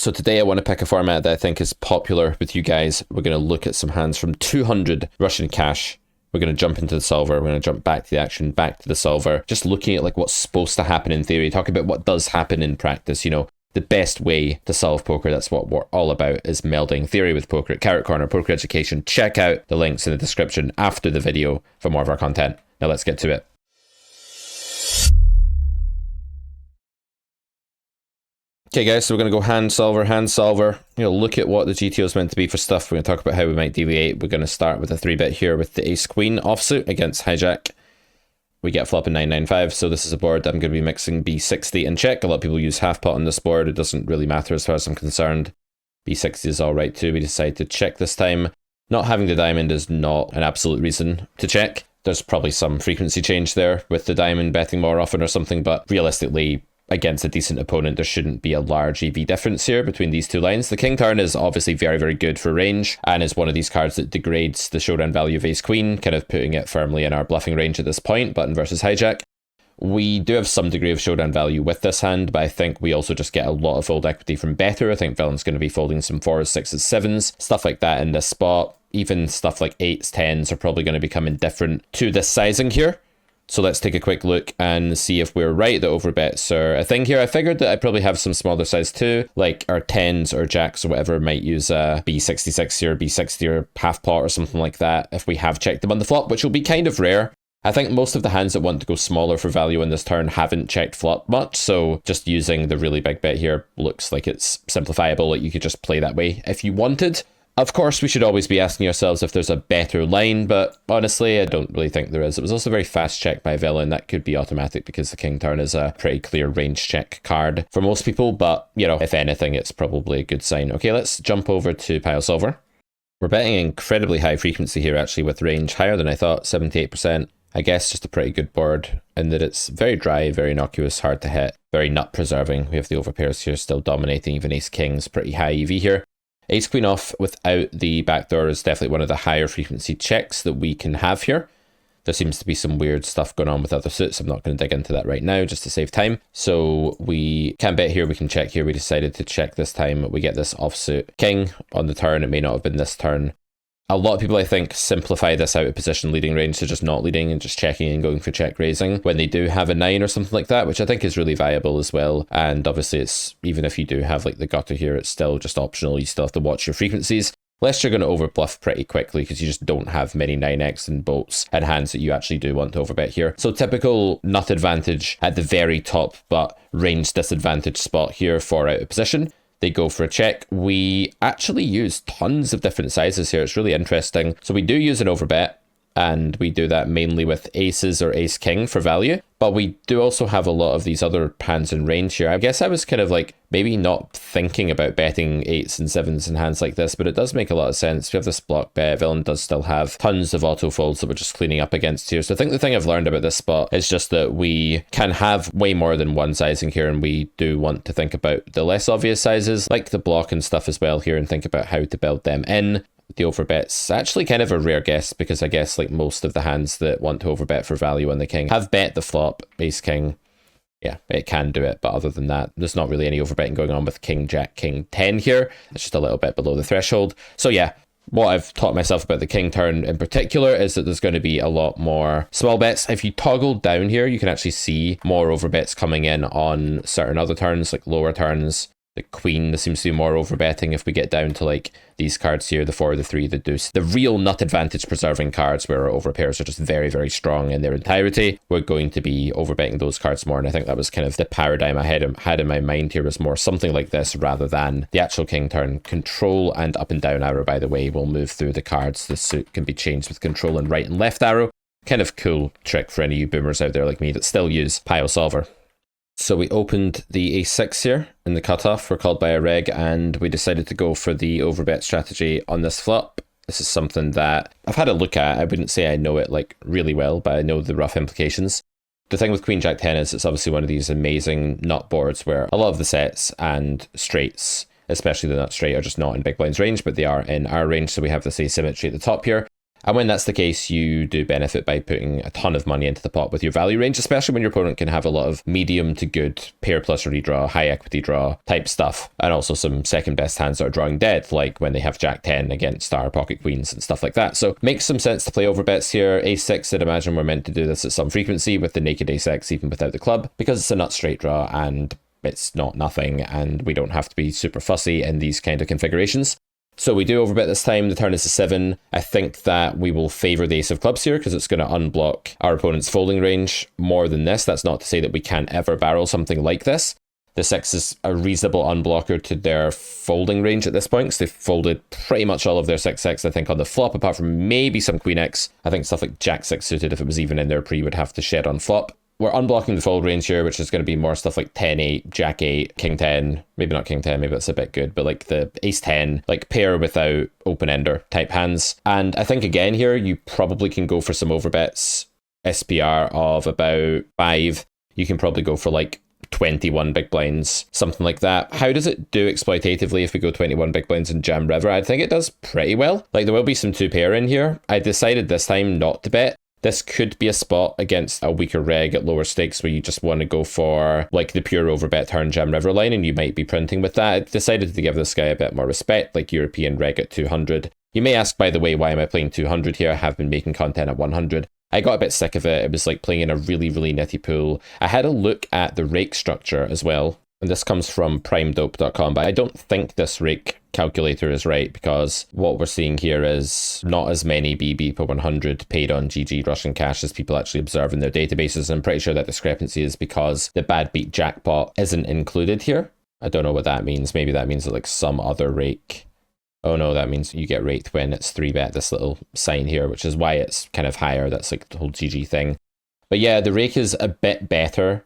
So today I want to pick a format that I think is popular with you guys. We're going to look at some hands from 200 Russian cash. We're going to jump into the solver. We're going to jump back to the action, back to the solver. Just looking at like what's supposed to happen in theory. Talk about what does happen in practice. You know, the best way to solve poker. That's what we're all about, is melding theory with poker at Carrot Corner Poker Education. Check out the links in the description after the video for more of our content. Now let's get to it. Okay guys, so we're going to go hand solver, you know, look at what the GTO is meant to be for stuff. We're going to talk about how we might deviate. We're going to start with a 3-bet here with the ace queen offsuit against hijack. We get flop in 995, so this is a board that I'm going to be mixing b60 and check. A lot of people use half pot on this board. It doesn't really matter as far as I'm concerned. b60 is all right too. We decide to check this time. Not having the diamond is not an absolute reason to check. There's probably some frequency change there with the diamond betting more often or something, but realistically, against a decent opponent, there shouldn't be a large EV difference here between these two lines. The king turn is obviously very, very good for range and is one of these cards that degrades the showdown value of ace queen, kind of putting it firmly in our bluffing range at this point. Button versus hijack. We do have some degree of showdown value with this hand, but I think we also just get a lot of fold equity from better. I think villain's going to be folding some 4s, 6s, 7s, stuff like that in this spot. Even stuff like 8s, 10s are probably going to become indifferent to this sizing here. So let's take a quick look and see if we're right that overbets are a thing here. I figured that I'd probably have some smaller size too, like our 10s or jacks or whatever might use a B66 here, B60 or half pot or something like that if we have checked them on the flop, which will be kind of rare. I think most of the hands that want to go smaller for value in this turn haven't checked flop much, so just using the really big bet here looks like it's simplifiable, like you could just play that way if you wanted. Of course, we should always be asking ourselves if there's a better line, but honestly, I don't really think there is. It was also a very fast check by villain. That could be automatic because the king turn is a pretty clear range check card for most people, but, you know, if anything, it's probably a good sign. Okay, let's jump over to PIO solver. We're betting incredibly high frequency here, actually, with range higher than I thought, 78%. I guess just a pretty good board in that it's very dry, very innocuous, hard to hit, very nut preserving. We have the overpairs here still dominating, even ace king's pretty high EV here. Ace queen off without the backdoor is definitely one of the higher frequency checks that we can have here. There seems to be some weird stuff going on with other suits. I'm not going to dig into that right now just to save time. So we can bet here, we can check here. We decided to check this time. We get this offsuit king on the turn. It may not have been this turn. A lot of people, I think, simplify this out of position leading range to just not leading and just checking and going for check raising when they do have a 9 or something like that, which I think is really viable as well. And obviously, it's even if you do have like the gutter here, it's still just optional. You still have to watch your frequencies. Unless you're going to overbluff pretty quickly because you just don't have many 9x and bolts and hands that you actually do want to overbet here. So typical nut advantage at the very top, but range disadvantage spot here for out of position. They go for a check. We actually use tons of different sizes here. It's really interesting. So we do use an overbet, and we do that mainly with aces or ace king for value. But we do also have a lot of these other hands in range here. I guess I was kind of like maybe not thinking about betting 8s and 7s in hands like this, but it does make a lot of sense. We have this block bet. Villain does still have tons of auto folds that we're just cleaning up against here. So I think the thing I've learned about this spot is just that we can have way more than one sizing here, and we do want to think about the less obvious sizes, like the block and stuff as well here, and think about how to build them in. The overbet's actually kind of a rare guess because I guess like most of the hands that want to overbet for value on the king have bet the flop, ace king. Yeah, it can do it, but other than that, there's not really any overbetting going on with king, jack, king, 10 here. It's just a little bit below the threshold. So yeah, what I've taught myself about the king turn in particular is that there's going to be a lot more small bets. If you toggle down here, you can actually see more overbets coming in on certain other turns, like lower turns. The queen, there seems to be more overbetting. If we get down to like these cards here, the 4, the 3, the deuce, the real nut advantage preserving cards where our overpairs are just very, very strong in their entirety, we're going to be overbetting those cards more. And I think that was kind of the paradigm I had in my mind here, was more something like this rather than the actual king turn. Control and up and down arrow, by the way, will move through the cards. The suit can be changed with control and right and left arrow. Kind of cool trick for any of you boomers out there like me that still use PIO solver. So we opened the a6 here in the cutoff. We're called by a reg, and we decided to go for the overbet strategy on this flop. This is something that I've had a look at. I wouldn't say I know it like really well, but I know the rough implications. The thing with Queen Jack 10 is it's obviously one of these amazing nut boards where a lot of the sets and straights, especially the nut straight, are just not in big blinds range, but they are in our range. So we have this asymmetry at the top here. And when that's the case, you do benefit by putting a ton of money into the pot with your value range, especially when your opponent can have a lot of medium to good pair plus redraw, high equity draw type stuff, and also some second best hands that are drawing dead, like when they have Jack 10 against star pocket queens and stuff like that. So makes some sense to play overbets here. Ace 6, I'd imagine we're meant to do this at some frequency with the naked Ace X even without the club, because it's a nut straight draw and it's not nothing, and we don't have to be super fussy in these kind of configurations. So we do overbet this time. The turn is a 7. I think that we will favour the ace of clubs here because it's going to unblock our opponent's folding range more than this. That's not to say that we can't ever barrel something like this. The 6 is a reasonable unblocker to their folding range at this point, because they've folded pretty much all of their 6x, I think, on the flop, apart from maybe some queen x. I think stuff like jack 6 suited, if it was even in their pre, would have to shed on flop. We're unblocking the fold range here, which is going to be more stuff like 10-8, jack 8, king 10, maybe not king 10, maybe that's a bit good, but like the ace 10, like pair without open-ender type hands. And I think again here, you probably can go for some overbets, SPR of about 5. You can probably go for like 21 big blinds, something like that. How does it do exploitatively if we go 21 big blinds and jam river? I think it does pretty well. Like there will be some 2-pair in here. I decided this time not to bet. This could be a spot against a weaker reg at lower stakes where you just want to go for like the pure overbet turn jam river line, and you might be printing with that. I decided to give this guy a bit more respect, like European reg at 200. You may ask, by the way, why am I playing 200 here? I have been making content at 100. I got a bit sick of it. It was like playing in a really, really nitty pool. I had a look at the rake structure as well, and this comes from primedope.com, but I don't think this rake calculator is right, because what we're seeing here is not as many BB per 100 paid on GG Russian cash as people actually observe in their databases. I'm pretty sure that discrepancy is because the bad beat jackpot isn't included here. I don't know what that means. Maybe that means that like some other rake. Oh no, that means you get raked when it's 3-bet, this little sign here, which is why it's kind of higher. That's like the whole GG thing. But yeah, the rake is a bit better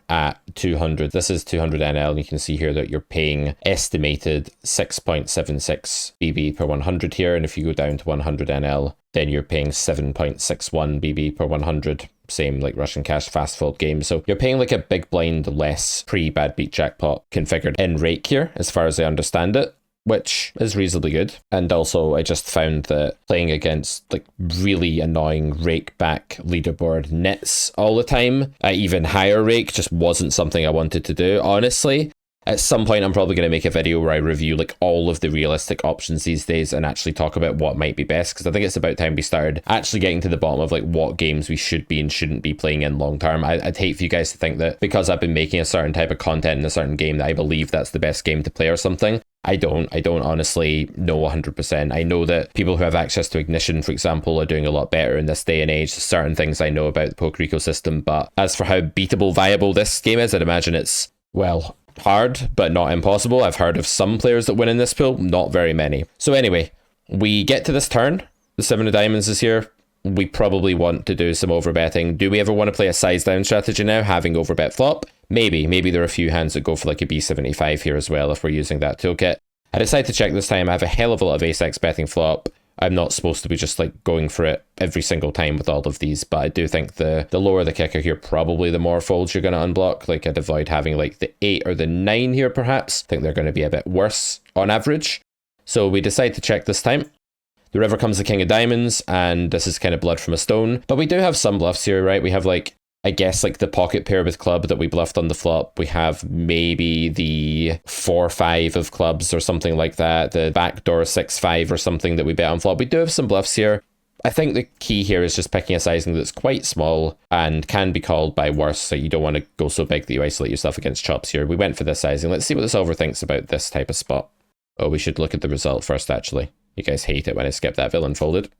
at 200. This is 200 NL, and you can see here that you're paying estimated 6.76 BB per 100 here, and if you go down to 100 NL, then you're paying 7.61 BB per 100. Same like Russian cash fast fold game. So you're paying like a big blind less pre-bad beat jackpot configured in rake here, as far as I understand it, which is reasonably good. And also I just found that playing against like really annoying rake back leaderboard nits all the time at even higher rake just wasn't something I wanted to do, honestly. At some point I'm probably going to make a video where I review like all of the realistic options these days and actually talk about what might be best, because I think it's about time we started actually getting to the bottom of like what games we should be and shouldn't be playing in long term. I'd hate for you guys to think that because I've been making a certain type of content in a certain game that I believe that's the best game to play or something. I don't honestly know 100%. I know that people who have access to Ignition, for example, are doing a lot better in this day and age. Certain things I know about the poker ecosystem, but as for how beatable, viable this game is, I'd imagine it's, well, hard, but not impossible. I've heard of some players that win in this pool, not very many. So anyway, we get to this turn. The 7 of diamonds is here. We probably want to do some overbetting. Do we ever want to play a size down strategy now, having overbet flop? Maybe there are a few hands that go for like a B75 here as well if we're using that toolkit. I decided to check this time. I have a hell of a lot of ace-x betting flop. I'm not supposed to be just like going for it every single time with all of these, but I do think the lower the kicker here, probably the more folds you're going to unblock. Like I'd avoid having like the 8 or the 9 here perhaps. I think they're going to be a bit worse on average. So we decide to check this time. The river comes the king of diamonds, and this is kind of blood from a stone. But we do have some bluffs here, right? We have like, I guess like the pocket pair with club that we bluffed on the flop. We have maybe the 4-5 of clubs or something like that. The backdoor 6-5 or something that we bet on flop. We do have some bluffs here. I think the key here is just picking a sizing that's quite small and can be called by worse. So you don't want to go so big that you isolate yourself against chops here. We went for this sizing. Let's see what the solver thinks about this type of spot. Oh, we should look at the result first, actually. You guys hate it when I skip that villain folded.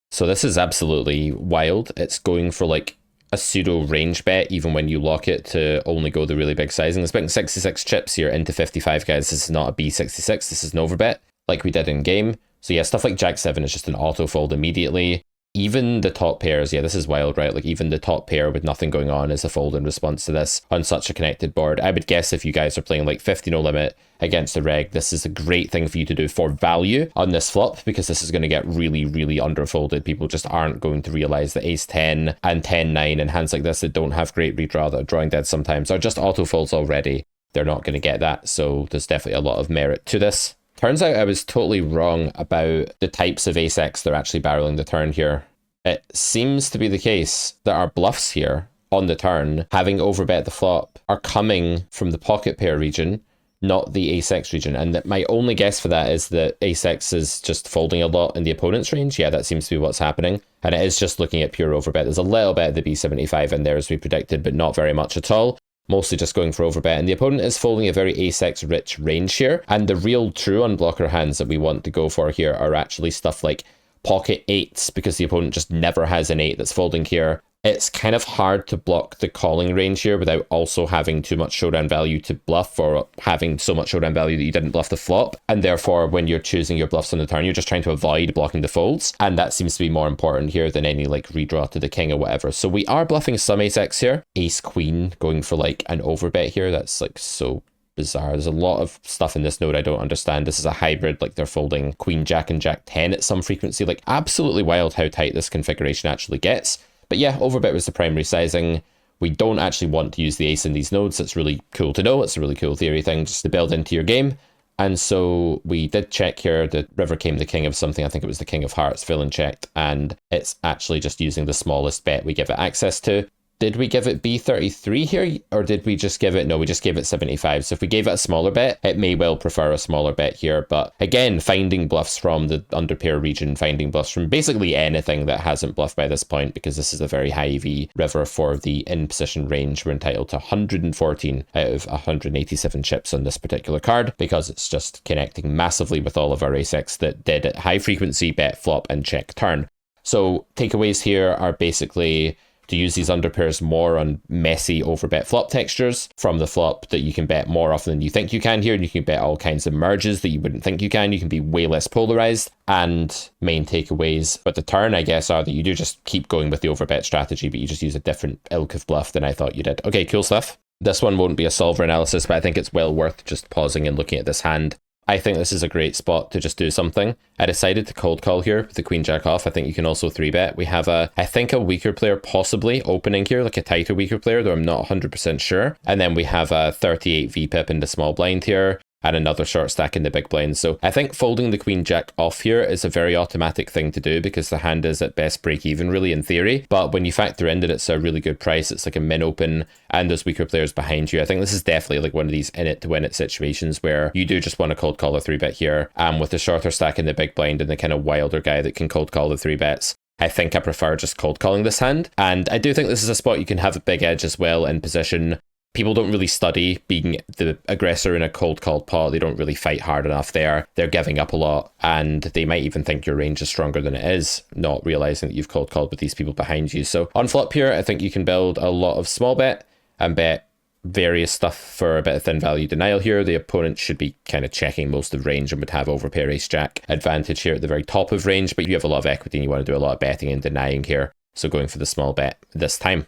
So this is absolutely wild. It's going for like a pseudo range bet, even when you lock it to only go the really big sizing. It's betting 66 chips here into 55, guys. This is not a B66. This is an overbet like we did in game. So yeah, stuff like Jack 7 is just an auto fold immediately. Even the top pairs, yeah, this is wild, right? Like even the top pair with nothing going on is a fold in response to this on such a connected board. I would guess if you guys are playing like 50 no limit against the reg, this is a great thing for you to do for value on this flop, because this is going to get really, really underfolded. People just aren't going to realize that ace 10 and 10-9 and hands like this that don't have great redraw, that are drawing dead sometimes, are just auto folds already. They're not going to get that. So there's definitely a lot of merit to this. Turns out I was totally wrong about the types of ace-x they're actually barreling the turn here. It seems to be the case that our bluffs here on the turn, having overbet the flop, are coming from the pocket pair region, not the ace-x region. And that my only guess for that is that ace-x is just folding a lot in the opponent's range. Yeah, that seems to be what's happening. And it is just looking at pure overbet. There's a little bit of the B75 in there as we predicted, but not very much at all. Mostly just going for overbet, and the opponent is folding a very ace-x rich range here, and the real true unblocker hands that we want to go for here are actually stuff like pocket eights, because the opponent just never has an 8 that's folding here. It's kind of hard to block the calling range here without also having too much showdown value to bluff, or having so much showdown value that you didn't bluff the flop. And therefore, when you're choosing your bluffs on the turn, you're just trying to avoid blocking the folds. And that seems to be more important here than any like redraw to the king or whatever. So we are bluffing some ace-x here. Ace-queen going for like an overbet here. That's like so bizarre. There's a lot of stuff in this node I don't understand. This is a hybrid, like they're folding queen jack and jack 10 at some frequency. Like absolutely wild how tight this configuration actually gets. But yeah, overbet was the primary sizing. We don't actually want to use the ace in these nodes. It's really cool to know. It's a really cool theory thing just to build into your game. And so we did check here. The river came the king of something. I think it was the king of hearts. Villain checked. And it's actually just using the smallest bet we give it access to. Did we give it B33 here, or did we just give it, no, we just gave it 75. So if we gave it a smaller bet, it may well prefer a smaller bet here. But again, finding bluffs from the underpair region, finding bluffs from basically anything that hasn't bluffed by this point, because this is a very high EV river for the in-position range. We're entitled to 114 out of 187 chips on this particular card, because it's just connecting massively with all of our ace-x that did at high frequency bet, flop, and check turn. So takeaways here are basically to use these underpairs more on messy overbet flop textures from the flop that you can bet more often than you think you can here, and you can bet all kinds of merges that you wouldn't think you can. You can be way less polarized. And main takeaways but the turn, I guess, are that you do just keep going with the overbet strategy, but you just use a different ilk of bluff than I thought you did. Okay, cool stuff. This one won't be a solver analysis, but I think it's well worth just pausing and looking at this hand. I think this is a great spot to just do something. I decided to cold call here with the queen jack off. I think you can also 3-bet. We have I think a weaker player possibly opening here, like a tighter weaker player, though I'm not 100% sure. And then we have a 38 VPIP into small blind here, and another short stack in the big blind. So I think folding the queen jack off here is a very automatic thing to do, because the hand is at best break even really in theory. But when you factor in that it's a really good price, it's like a min open and there's weaker players behind you, I think this is definitely like one of these in it to win it situations where you do just want to cold call a 3-bet here. With the shorter stack in the big blind and the kind of wilder guy that can cold call the 3-bets, I think I prefer just cold calling this hand. And I do think this is a spot you can have a big edge as well in position. People don't really study being the aggressor in a cold called pot. They don't really fight hard enough there. They're giving up a lot, and they might even think your range is stronger than it is, not realizing that you've cold called with these people behind you. So on flop here, I think you can build a lot of small bet and bet various stuff for a bit of thin value denial here. The opponent should be kind of checking most of range and would have overpair ace jack advantage here at the very top of range, but you have a lot of equity and you want to do a lot of betting and denying here. So going for the small bet this time.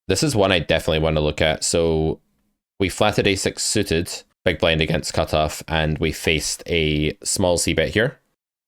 This is one I definitely want to look at. So we flatted a6 suited, big blind against cutoff, and we faced a small c-bet here.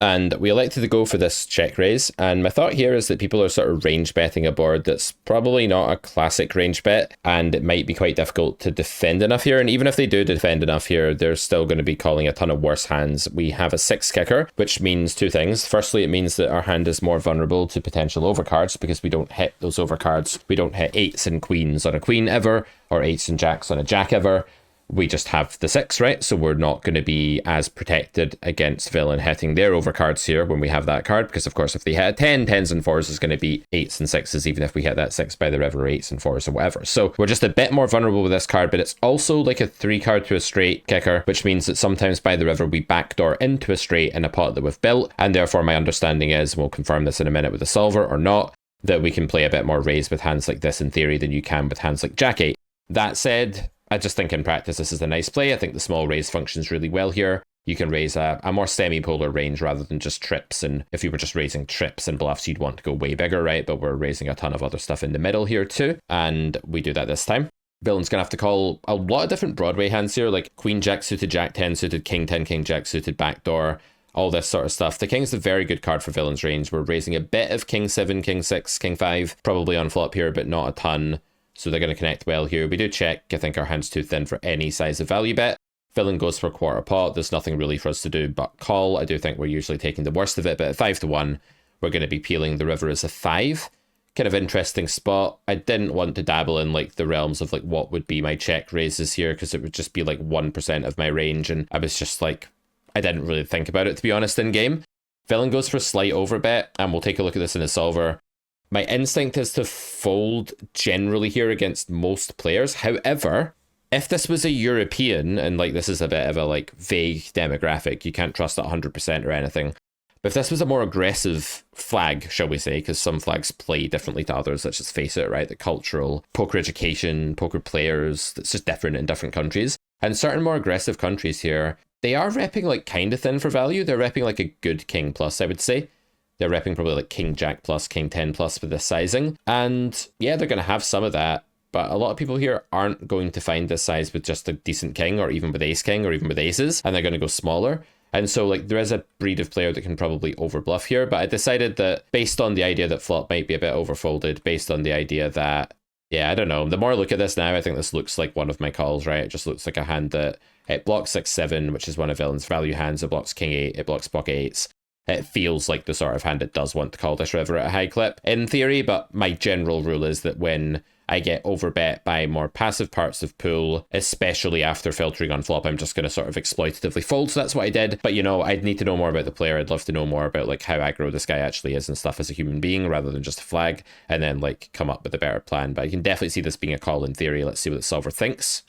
And we elected to go for this check raise. And my thought here is that people are sort of range betting a board that's probably not a classic range bet, and it might be quite difficult to defend enough here. And even if they do defend enough here, they're still going to be calling a ton of worse hands. We have a 6 kicker, which means two things. Firstly, it means that our hand is more vulnerable to potential overcards because we don't hit those overcards. We don't hit 8s and queens on a queen ever, or 8s and jacks on a jack ever. We just have the 6, right? So we're not going to be as protected against villain hitting their overcards here when we have that card, because of course if they hit a 10, 10s and 4s is going to be 8s and 6s, even if we hit that 6 by the river, 8s and 4s or whatever. So we're just a bit more vulnerable with this card, but it's also like a 3 card to a straight kicker, which means that sometimes by the river we backdoor into a straight in a pot that we've built, and therefore my understanding is, we'll confirm this in a minute with the solver or not, that we can play a bit more raise with hands like this in theory than you can with hands like jack 8. That said, I just think in practice this is a nice play. I think the small raise functions really well here. You can raise a more semi-polar range rather than just trips, and if you were just raising trips and bluffs you'd want to go way bigger, right? But we're raising a ton of other stuff in the middle here too, and we do that this time. Villain's gonna have to call a lot of different Broadway hands here, like queen jack suited, jack 10 suited, king 10, king jack suited, backdoor, all this sort of stuff. The king's a very good card for villain's range. We're raising a bit of king 7, king 6, king 5, probably on flop here, but not a ton. So they're going to connect well here. We do check. I think our hand's too thin for any size of value bet. Villain goes for a quarter pot. There's nothing really for us to do but call. I do think we're usually taking the worst of it, but at 5 to 1, we're going to be peeling the river as a 5. Kind of interesting spot. I didn't want to dabble in like the realms of like what would be my check raises here, because it would just be like 1% of my range, and I was just like, I didn't really think about it, to be honest, in game. Villain goes for a slight overbet, and we'll take a look at this in a solver. My instinct is to fold generally here against most players. However, if this was a European, and like this is a bit of a like vague demographic, you can't trust it 100% or anything. But if this was a more aggressive flag, shall we say, because some flags play differently to others, let's just face it, right? The cultural, poker education, poker players, it's just different in different countries. And certain more aggressive countries here, they are repping like kind of thin for value. They're repping like a good king plus, I would say. They're repping probably like king jack plus, king 10 plus for this sizing. And yeah, they're going to have some of that. But a lot of people here aren't going to find this size with just a decent king, or even with ace king, or even with aces, and they're going to go smaller. And so like there is a breed of player that can probably overbluff here, but I decided that based on the idea that flop might be a bit overfolded, based on the idea that, yeah, I don't know. The more I look at this now, I think this looks like one of my calls, right? It just looks like a hand that it blocks 6-7, which is one of Villain's value hands. It blocks king 8, it blocks pocket 8s. It feels like the sort of hand that does want to call this river at a high clip in theory, but my general rule is that when I get overbet by more passive parts of pool, especially after filtering on flop, I'm just going to sort of exploitatively fold. So that's what I did. But, you know, I'd need to know more about the player. I'd love to know more about like how aggro this guy actually is and stuff as a human being, rather than just a flag, and then like come up with a better plan. But I can definitely see this being a call in theory. Let's see what the solver thinks.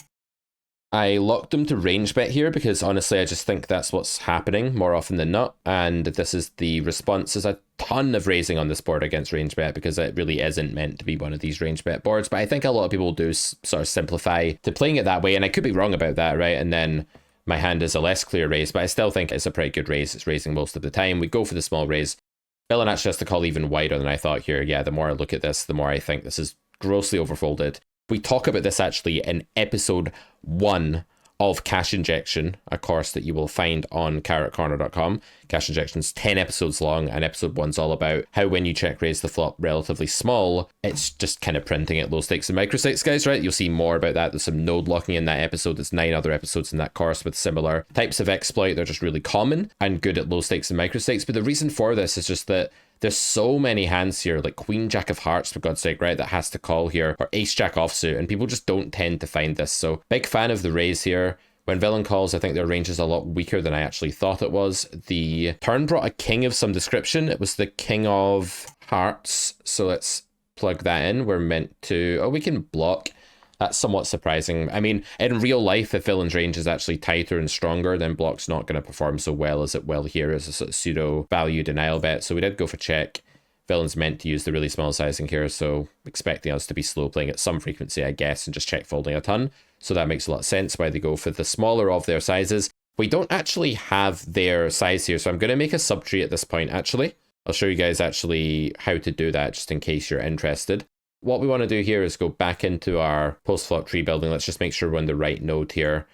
I locked him to range bet here because honestly, I just think that's what's happening more often than not. And this is the response. There's a ton of raising on this board against range bet because it really isn't meant to be one of these range bet boards. But I think a lot of people do sort of simplify to playing it that way. And I could be wrong about that, right? And then my hand is a less clear raise, but I still think it's a pretty good raise. It's raising most of the time. We go for the small raise. Villain actually has to call even wider than I thought here. Yeah, the more I look at this, the more I think this is grossly overfolded. We talk about this actually in episode 1 of Cash Injection, a course that you will find on carrotcorner.com. Cash Injection's 10 episodes long, and episode 1's all about how when you check raise the flop relatively small, it's just kind of printing at low stakes and micro stakes, guys, right? You'll see more about that. There's some node locking in that episode. There's 9 other episodes in that course with similar types of exploit. They're just really common and good at low stakes and micro stakes. But the reason for this is just that there's so many hands here, like Queen Jack of Hearts, for God's sake, right, that has to call here, or Ace Jack offsuit, and people just don't tend to find this. So big fan of the raise here. When Villain calls, I think their range is a lot weaker than I actually thought it was. The turn brought a king of some description. It was the King of Hearts. So let's plug that in. We're meant to... Oh, we can block. That's somewhat surprising. I mean, in real life, if Villain's range is actually tighter and stronger, then block's not going to perform so well as it will here as a sort of pseudo value denial bet. So we did go for check. Villain's meant to use the really small sizing here, so expecting us to be slow playing at some frequency, I guess, and just check folding a ton. So that makes a lot of sense why they go for the smaller of their sizes. We don't actually have their size here, so I'm going to make a subtree at this point, actually. I'll show you guys actually how to do that, just in case you're interested. What we want to do here is go back into our post-flop tree building. Let's just make sure we're on the right node here,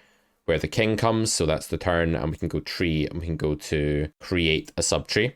where the king comes, so that's the turn, and we can go tree, and we can go to create a subtree.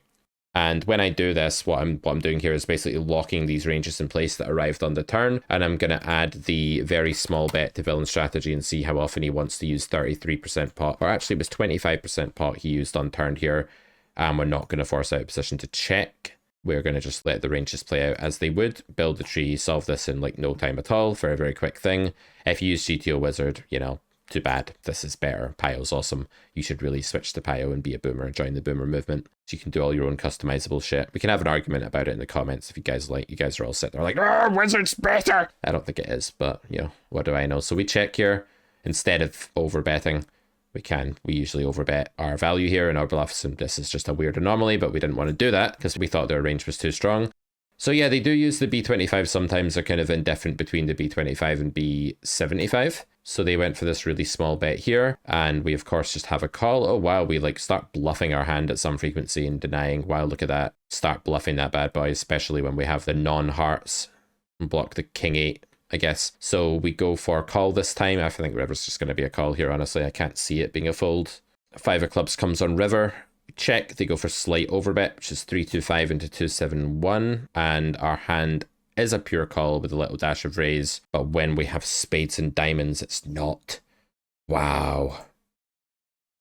And when I do this, what I'm doing here is basically locking these ranges in place that arrived on the turn, and I'm going to add the very small bet to Villain's strategy and see how often he wants to use 33% pot, or actually it was 25% pot he used on turn here, and we're not going to force out a position to check. We're going to just let the ranges play out as they would, build the tree, solve this in like no time at all, very, very quick thing. If you use GTO Wizard, you know, too bad. This is better. PIO's awesome. You should really switch to PIO and be a boomer, join the boomer movement. So you can do all your own customizable shit. We can have an argument about it in the comments if you guys like. You guys are all sitting there like, oh, Wizard's better. I don't think it is, but you know, what do I know? So we check here instead of overbetting. We usually overbet our value here in our bluffs, and this is just a weird anomaly, but we didn't want to do that because we thought their range was too strong. So yeah, they do use the B25 sometimes. They're kind of indifferent between the B25 and B75. So they went for this really small bet here, and we of course just have a call. Oh wow, we like start bluffing our hand at some frequency and denying. Wow, look at that. Start bluffing that bad boy, especially when we have the non-hearts and block the king 8, I guess. So we go for call this time. I think river's just going to be a call here, honestly. I can't see it being a fold. 5 of clubs comes on river. Check, they go for slight overbet, which is 325 into 271, and our hand is a pure call with a little dash of raise, but when we have spades and diamonds, it's not. Wow.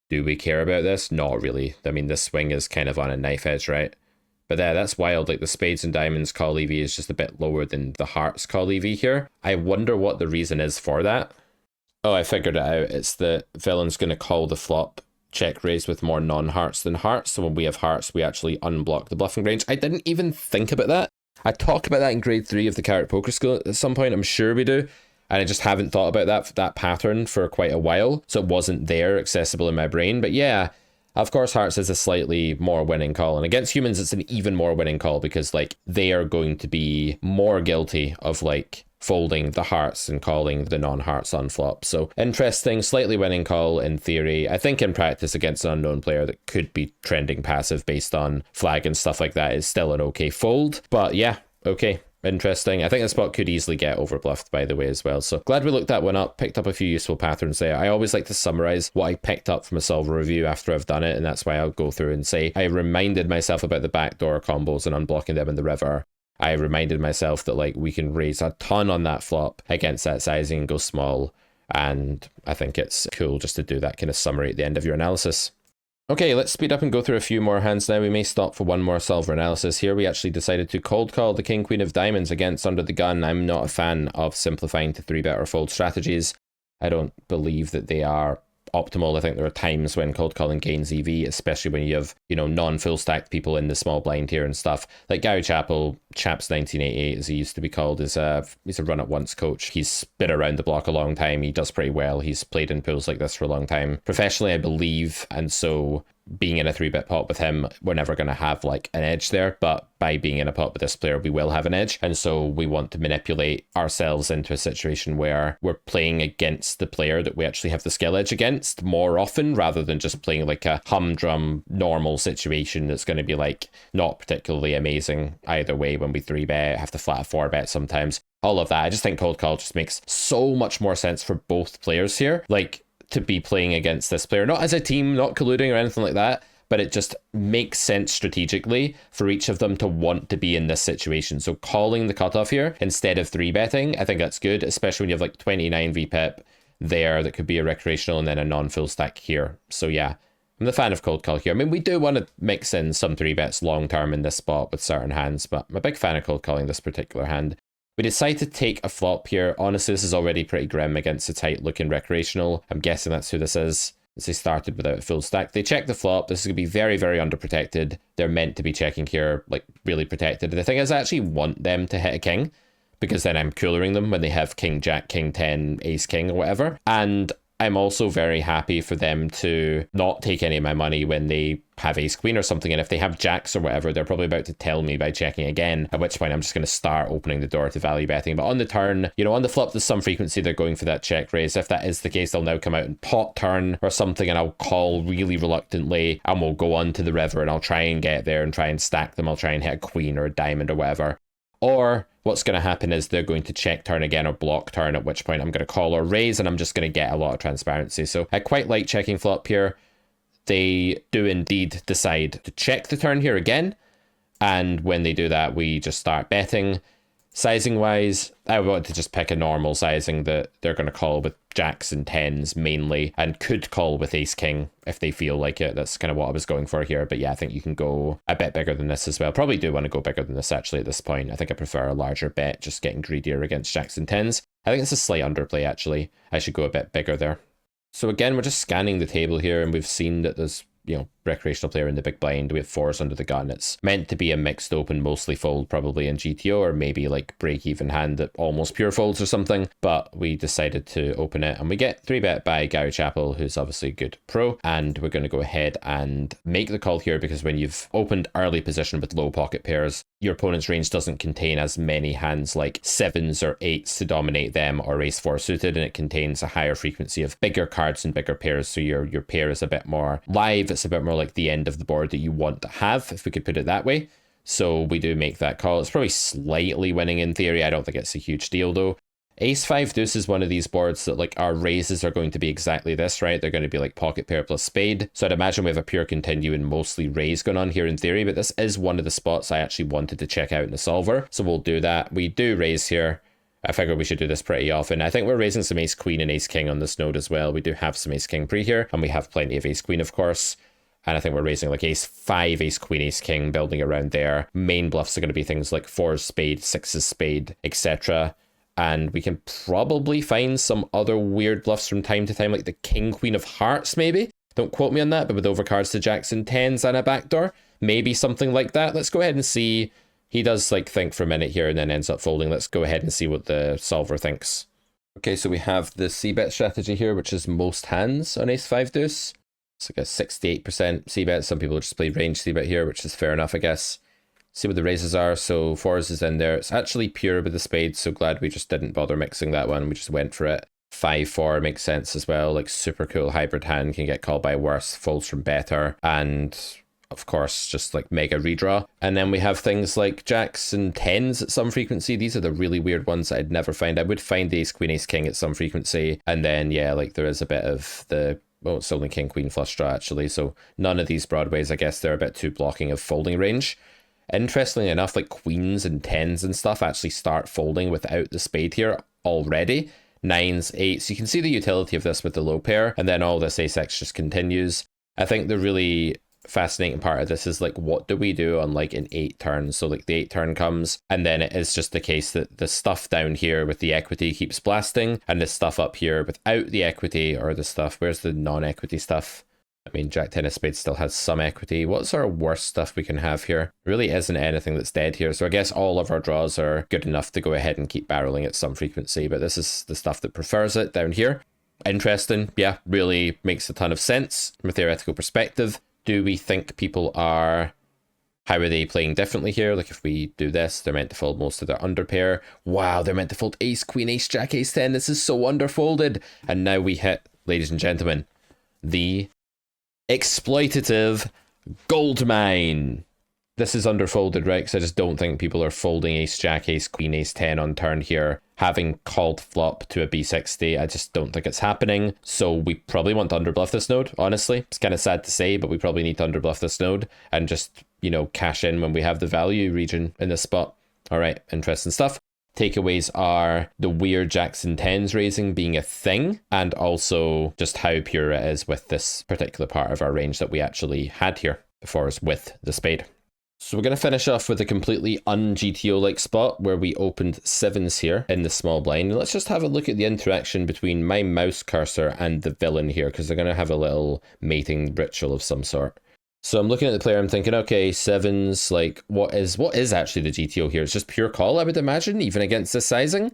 Do we care about this? Not really. I mean, this swing is kind of on a knife edge, right? But that's wild. Like the spades and diamonds call EV is just a bit lower than the hearts call EV here. I wonder what the reason is for that. Oh, I figured it out. It's the villain's going to call the flop check raise with more non-hearts than hearts. So when we have hearts, we actually unblock the bluffing range. I didn't even think about that. I talk about that in grade 3 of the Carrot Poker School at some point. I'm sure we do. And I just haven't thought about that pattern for quite a while. So it wasn't there accessible in my brain. But yeah, of course, hearts is a slightly more winning call. And against humans, it's an even more winning call because like they are going to be more guilty of like folding the hearts and calling the non-hearts on flop. So interesting, slightly winning call in theory. I think in practice against an unknown player that could be trending passive based on flag and stuff like that is still an okay fold. But yeah, okay. Interesting. I think the spot could easily get overbluffed, by the way, as well. So glad we looked that one up, picked up a few useful patterns there. I always like to summarize what I picked up from a solver review after I've done it, and that's why I'll go through and say I reminded myself about the backdoor combos and unblocking them in the river. I reminded myself that like we can raise a ton on that flop against that sizing and go small, and I think it's cool just to do that kind of summary at the end of your analysis. Okay, let's speed up and go through a few more hands now. We may stop for one more solver analysis here. We actually decided to cold call the king queen of diamonds against under the gun. I'm not a fan of simplifying to 3-bet or fold strategies. I don't believe that they are optimal. I think there are times when cold calling gains EV, especially when you have, you know, non-full stacked people in the small blind here and stuff. Like Gary Chappell, Chaps 1988 as he used to be called, he's a run at once coach. He's been around the block a long time. He does pretty well. He's played in pools like this for a long time professionally, I believe, and so being in a 3-bet pot with him, we're never going to have like an edge there, but by being in a pot with this player, we will have an edge. And so we want to manipulate ourselves into a situation where we're playing against the player that we actually have the skill edge against more often, rather than just playing like a humdrum normal situation that's going to be like not particularly amazing either way when we 3-bet, have to flat a 4-bet sometimes. All of that. I just think cold call just makes so much more sense for both players here. Like, to be playing against this player, not as a team, not colluding or anything like that, but it just makes sense strategically for each of them to want to be in this situation. So calling the cutoff here instead of 3-betting, I think that's good, especially when you have like 29 VPIP there that could be a recreational and then a non-full stack here. So yeah, I'm the fan of cold call here. I mean, we do want to mix in some 3-bets long term in this spot with certain hands, but I'm a big fan of cold calling this particular hand. We decide to take a flop here. Honestly, this is already pretty grim against a tight looking recreational. I'm guessing that's who this is. As they started without a full stack. They check the flop. This is going to be very, very underprotected. They're meant to be checking here, like really protected. The thing is, I actually want them to hit a king, because then I'm coolering them when they have king, jack, king 10, ace, king, or whatever. And I'm also very happy for them to not take any of my money when they have ace queen or something, and if they have jacks or whatever, they're probably about to tell me by checking again, at which point I'm just going to start opening the door to value betting. But on the turn, you know, on the flop, there's some frequency they're going for that check raise. If that is the case, they'll now come out and pot turn or something, and I'll call really reluctantly, and we'll go on to the river, and I'll try and get there and try and stack them. I'll try and hit a queen or a diamond or whatever. Or what's going to happen is they're going to check turn again or block turn, at which point I'm going to call or raise, and I'm just going to get a lot of transparency. So I quite like checking flop here. They do indeed decide to check the turn here again, and when they do that, we just start betting. Sizing wise, I want to just pick a normal sizing that they're going to call with jacks and tens mainly, and could call with ace king if they feel like it. That's kind of what I was going for here. But yeah, I think you can go a bit bigger than this as well. Probably do want to go bigger than this actually at this point. I think I prefer a larger bet, just getting greedier against jacks and tens. I think it's a slight underplay actually. I should go a bit bigger there. So again, we're just scanning the table here, and we've seen that there's, you know, recreational player in the big blind. We have 4s under the gun. It's meant to be a mixed open, mostly fold probably in GTO, or maybe like break even hand that almost pure folds or something. But we decided to open it, and we get 3-bet by Gary Chappell, who's obviously a good pro. And we're going to go ahead and make the call here, because when you've opened early position with low pocket pairs, your opponent's range doesn't contain as many hands like 7s or 8s to dominate them, or ace 4 suited, and it contains a higher frequency of bigger cards and bigger pairs. So your pair is a bit more live. It's a bit more like the end of the board that you want to have, if we could put it that way. So we do make that call. It's probably slightly winning in theory. I don't think it's a huge deal though. Ace 5 deuce is one of these boards that like our raises are going to be exactly this, right? They're going to be like pocket pair plus spade. So I'd imagine we have a pure continue and mostly raise going on here in theory, but this is one of the spots I actually wanted to check out in the solver. So we'll do that. We do raise here. I figured we should do this pretty often. I think we're raising some ace queen and ace king on this node as well. We do have some ace king pre here, and we have plenty of ace queen, of course. And I think we're raising like ace 5, ace queen, ace king, building around there. Main bluffs are going to be things like 4's spade, 6's spade, etc. And we can probably find some other weird bluffs from time to time, like the king, queen of hearts, maybe. Don't quote me on that, but with overcards to jacks and 10s and a backdoor. Maybe something like that. Let's go ahead and see. He does like think for a minute here and then ends up folding. Let's go ahead and see what the solver thinks. Okay, so we have the c-bet strategy here, which is most hands on ace 5 deuce. It's like a 68% c-bet. Some people just play range c-bet here, which is fair enough, I guess. See what the raises are. So 4s is in there. It's actually pure with the spades, so glad we just didn't bother mixing that one. We just went for it. 5-4 makes sense as well. Like super cool hybrid hand, can get called by worse, folds from better, and of course just like mega redraw. And then we have things like jacks and 10s at some frequency. These are the really weird ones that I'd never find. I would find ace queen, ace king at some frequency, and then yeah, like there is a bit of the, well, it's only king queen flush draw actually, so none of these broadways, I guess they're a bit too blocking of folding range. Interestingly enough, like queens and 10s and stuff actually start folding without the spade here already. 9s, 8s, you can see the utility of this with the low pair, and then all this ace-x just continues. I think the really fascinating part of this is like, what do we do on like an 8 turn? So like the 8 turn comes, and then it is just the case that the stuff down here with the equity keeps blasting, and the stuff up here without the equity, or the stuff, where's the non-equity stuff? I mean, jack 10 of spades still has some equity. What's our worst stuff we can have here? Really isn't anything that's dead here. So I guess all of our draws are good enough to go ahead and keep barreling at some frequency, but this is the stuff that prefers it down here. Interesting. Yeah, really makes a ton of sense from a theoretical perspective. Do we think people are... How are they playing differently here? Like if we do this, they're meant to fold most of their underpair. Wow, they're meant to fold ace, queen, ace, jack, ace 10. This is so underfolded. And now we hit, ladies and gentlemen, the exploitative gold mine. This is underfolded, right? Because I just don't think people are folding ace, jack, ace, queen, ace 10 on turn here. Having called flop to a b60, I just don't think it's happening. So we probably want to underbluff this node, honestly. It's kind of sad to say, but we probably need to underbluff this node and just, you know, cash in when we have the value region in this spot. All right, interesting stuff. Takeaways are the weird jacks and 10s raising being a thing, and also just how pure it is with this particular part of our range that we actually had here before us with the spade. So we're going to finish off with a completely un-GTO-like spot where we opened 7s here in the small blind. And let's just have a look at the interaction between my mouse cursor and the villain here, because they're going to have a little mating ritual of some sort. So I'm looking at the player, I'm thinking, okay, 7s, like, what is actually the GTO here? It's just pure call, I would imagine, even against this sizing?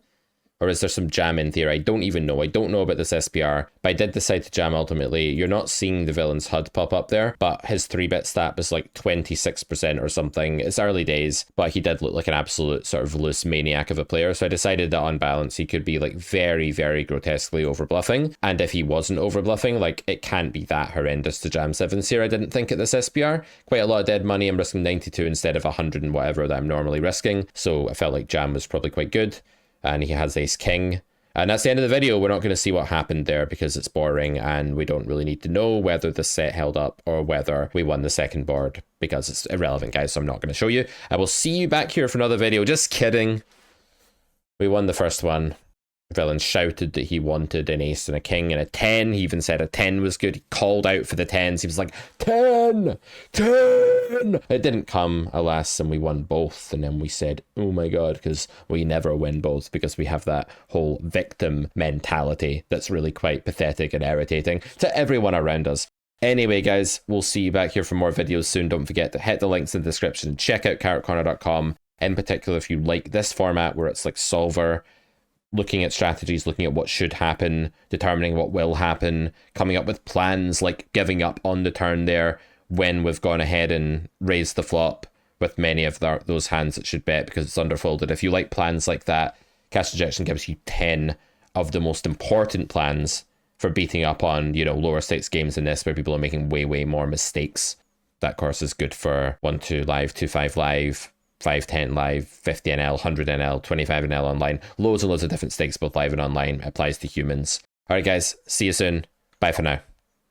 Or is there some jam in there? I don't even know. I don't know about this SPR, but I did decide to jam ultimately. You're not seeing the villain's HUD pop up there, but his 3-bet stat was like 26% or something. It's early days, but he did look like an absolute sort of loose maniac of a player. So I decided that on balance, he could be like very, very grotesquely overbluffing. And if he wasn't overbluffing, like it can't be that horrendous to jam 7s here, I didn't think, at this SPR. Quite a lot of dead money. I'm risking 92 instead of 100 and whatever that I'm normally risking. So I felt like jam was probably quite good. And he has ace king. And that's the end of the video. We're not going to see what happened there because it's boring and we don't really need to know whether the set held up or whether we won the second board because it's irrelevant, guys, so I'm not going to show you. I will see you back here for another video. Just kidding. We won the first one. Villain shouted that he wanted an ace and a king and a 10. He even said a 10 was good. He called out for the 10s. He was like, 10! 10! It didn't come, alas, and we won both. And then we said, oh my god, because we never win both because we have that whole victim mentality that's really quite pathetic and irritating to everyone around us. Anyway, guys, we'll see you back here for more videos soon. Don't forget to hit the links in the description. Check out carrotcorner.com. In particular, if you like this format where it's like solver, looking at strategies, looking at what should happen, determining what will happen, coming up with plans like giving up on the turn there when we've gone ahead and raised the flop with many of those hands that should bet because it's underfolded. If you like plans like that, Cash Injection gives you 10 of the most important plans for beating up on, you know, lower stakes games in this where people are making way, way more mistakes. That course is good for 1-2 live, 2-5 live, 5-10 live, 50 NL, 100 NL, 25 NL online. Loads and loads of different stakes, both live and online. Applies to humans. Alright guys, see you soon. Bye for now.